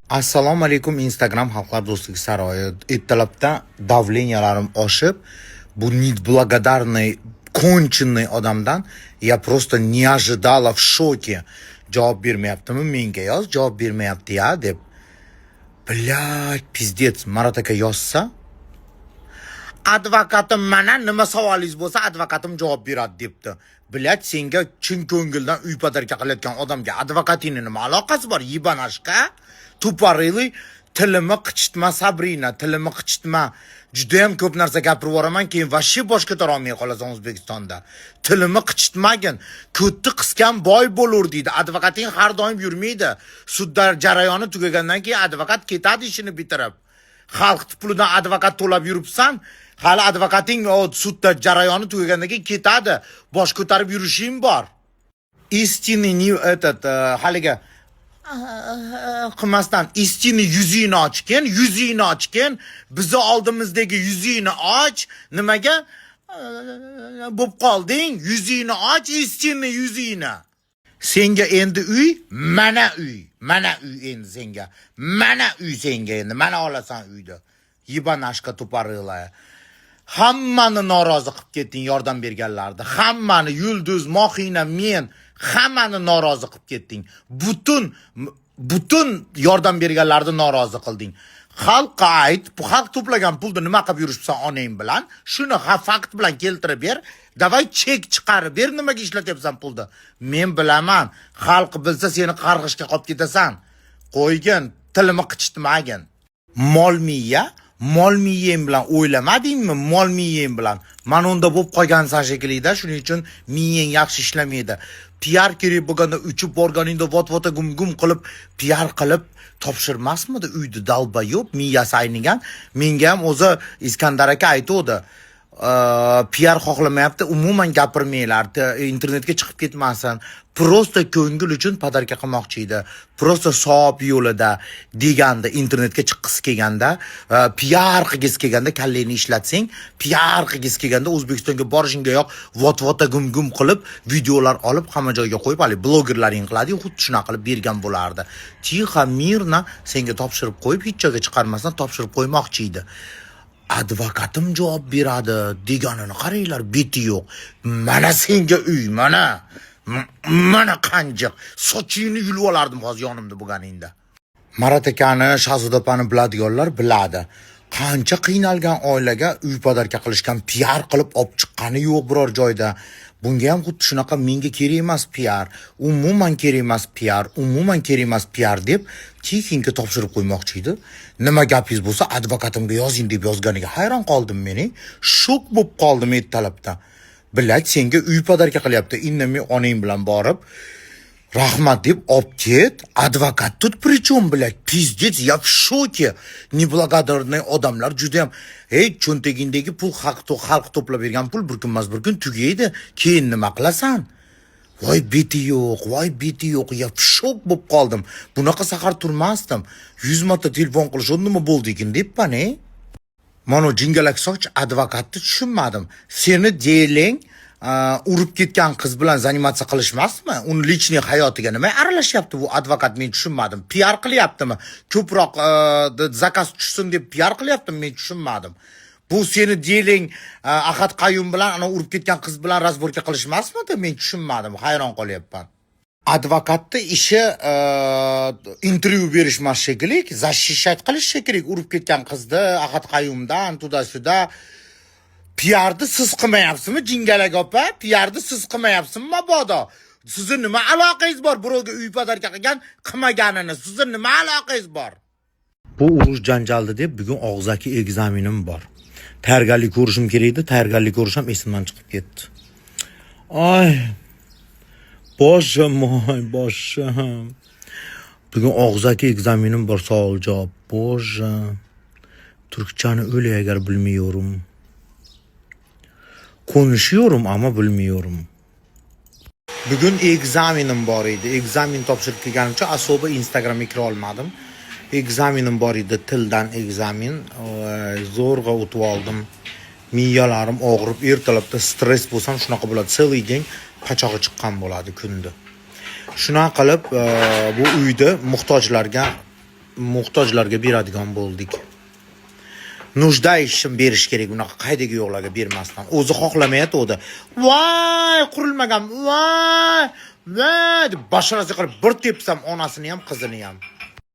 Assalomu alaykum Instagram xalqlar do'stligi saroyi. Ertalabda давленияларым oshib, bu неблагодарный, конченый odamdan я просто не ожидала, в шоке. Javob bermayaptimi? Menga yoz, javob bermayapti-ya deb. Блядь, pizdets. Marat aka yozsa, advokatim mana nima savolingiz bo'lsa, advokatim javob beradi debdi. Блядь, senga chin ko'ngildan uy padarka qilayotgan odamga advokatingning nima aloqasi bor? Yibanashka? Tuparili, tilimi qichitma Sabrina, tilimi qichitma. Juda ham ko'p narsa gapirib boraman, keyin vashshi bosh ko'tara olmay qolasan O'zbekistonda. Tilimi qichitmagin. Ko'tni qisgan boy bo'lur deydi. Advokating har doim yurmaydi. Sudlar jarayoni tugagandan keyin advokat ketadi ishini bitirib. Xalq pulidan advokat to'lab yuribsan, hali advokating sudda jarayoni tugagandan keyin ketadi. Bosh ko'tarib yurishing bor. Истинный haliga qilmasdan istini yuzingni ochgin, bizni oldimizdagi yuzingni och. Nimaga bo'p qolding? Yuzingni och, istini yuzingni. Senga endi uy, mana uy endi senga. Mana uy senga endi, mana olasan uyda. Yibanashka tuparila. Hammani norozi qilib ketding yordam berganlarni. Hammani Yulduz, Mohina, men hammani norozi qilib ketding. Butun yordam berganlarni norozi qilding. Xalqqa ayt, bu xalq to'plagan pulni nima qilib yurishsan onang bilan? Shuni fakt bilan keltirib ber. Davay chek chiqarib ber, nimaga ishlatyapsan pulni? Men bilaman, xalq bilsa seni qarg'ishga qolib ketasan. Qo'ygin, tilimi qichitmagin. Mol miyang bilan o'ylamadingmi? Mol miyang bilan. Mana unda bo'lib qolgansan shekilida, shuning uchun miyang yaxshi ishlamaydi. PR kerak bo'lganda uchib borganingda vot-vota gum qilib, PR qilib topshirmasmidi uyni dalba yo'q, miyasi aynigan. Menga ham o'zi Iskandar aka aytdi. PR xohlamayapti, umuman gapirmanglar, internetga chiqib ketmasin. Prosta ko'ngil uchun padarka qilmoqchi edi. Prosta savob yo'lida deganda, internetga chiqqisi kelganda, PR qilgisi kelganda kallangni ishlatsang, PR qilgisi kelganda O'zbekistonga borishingga yo'q, vot-vota gum qilib, videolar olib hamma joyga qo'yib, hali blogerlaring qiladi, xuddi shunaqa qilib bergan bo'lardi. Tixa mirna senga topshirib qo'yib, hech joyga chiqarmasdan topshirib qo'ymoqchi edi. Advokatim javob beradi deganini qaranglar, beti yo'q. Mana senga uy, mana qanjiq. Sochingni yulib olardim hozir yonimda bo'lganingda. Marat akani, Shahzodapani biladiganlar biladi. Qancha qiynalgan oilaga uy padarka qilishgan, PR qilib olib chiqqani yo'q biror joyda. Bunga ham xuddi shunaqa menga kerak emas PR, umuman kerak emas PR deb Tikinga topshirib qo'ymoqchi edi. Nima gapingiz bo'lsa advokatimga yozing deb yozganiga hayron qoldim men. Shok bo'lib qoldim ertalabdan. Bilak senga uy padarka qilyapti. Indamay onang bilan borib rahmat deb olib ket. Advokat tut prichom bilak. Pizdец, я в шоке. Неблагодарный odamlar juda ham cho'ntagingdagi pul xalq to'plab bergan pul bir kunmas bir kun tugaydi. Keyin nima qilasan? Voy beti yo'q, ya shok bo'lib qoldim. Bunaqa sahar turmasdim. 100 marta telefon qilish nima bo'ldi ekan debman-e. Mana jingalak soch advokatni tushunmadim. Seni deyling, urib ketgan qiz bilan zanimatsiya qilishmasmi? Uni lichniy hayotiga nima aralashyapti bu advokat, men tushunmadim. PR qilyaptimi? Ko'proq zakaz tushsin deb PR qilyaptimi? Men tushunmadim. Bu seni deyling, Ahad Qayum bilan ana urib ketgan qiz bilan razborka qilishmasmidi? Men tushunmadim, hayron qolyapman. Advokatning ishi intervyu berish emas shekilli, защищать qilish kerak. Urib ketgan qizni Ahad Qayumdan tuda-suda. PRni siz qilmayapsizmi, jingalak opa? PRni siz qilmayapsizmi mabodo? Sizni nima aloqangiz bor birovga uy padarka qilgan, qilmaganini? Sizni nima aloqangiz bor? Bu urush janjaldi deb bugun og'zaki ekzamenim bor. Tayyorgarlik ko'rishim kerak edi, tayyorgarlik ko'rishim esimdan chiqib ketdi. Ay. Boshim. Bugun og'zaki ekzamenim bor, savol javob. Boja. Turkchani o'lay agar bilmiyorum. Konuşuyorum ama bilmiyorum. Bugun ekzamenim bor edi. Ekzamen topshirib kelganim uchun asoba Instagramga kira olmadim. Ekzamenim bor edi, tildan ekzamen. Zo'rg'a o'tib oldim. Miyalarim og'rib, ertalabda stress bo'lsam shunaqa bo'ladi. Целый день qachog'i chiqqan bo'ladi kunda. Shunaqa qilib bu uyda muhtojlarga muhtojlarga beradigan bo'ldik. Nujdai ishim berish kerak, unaqa qaydagi yo'qlarga bermasdan. O'zi xohlamayotdi. Voy, qurilmagan. Voy, deb basharasi qilib bir tepsam onasini ham, qizini ham.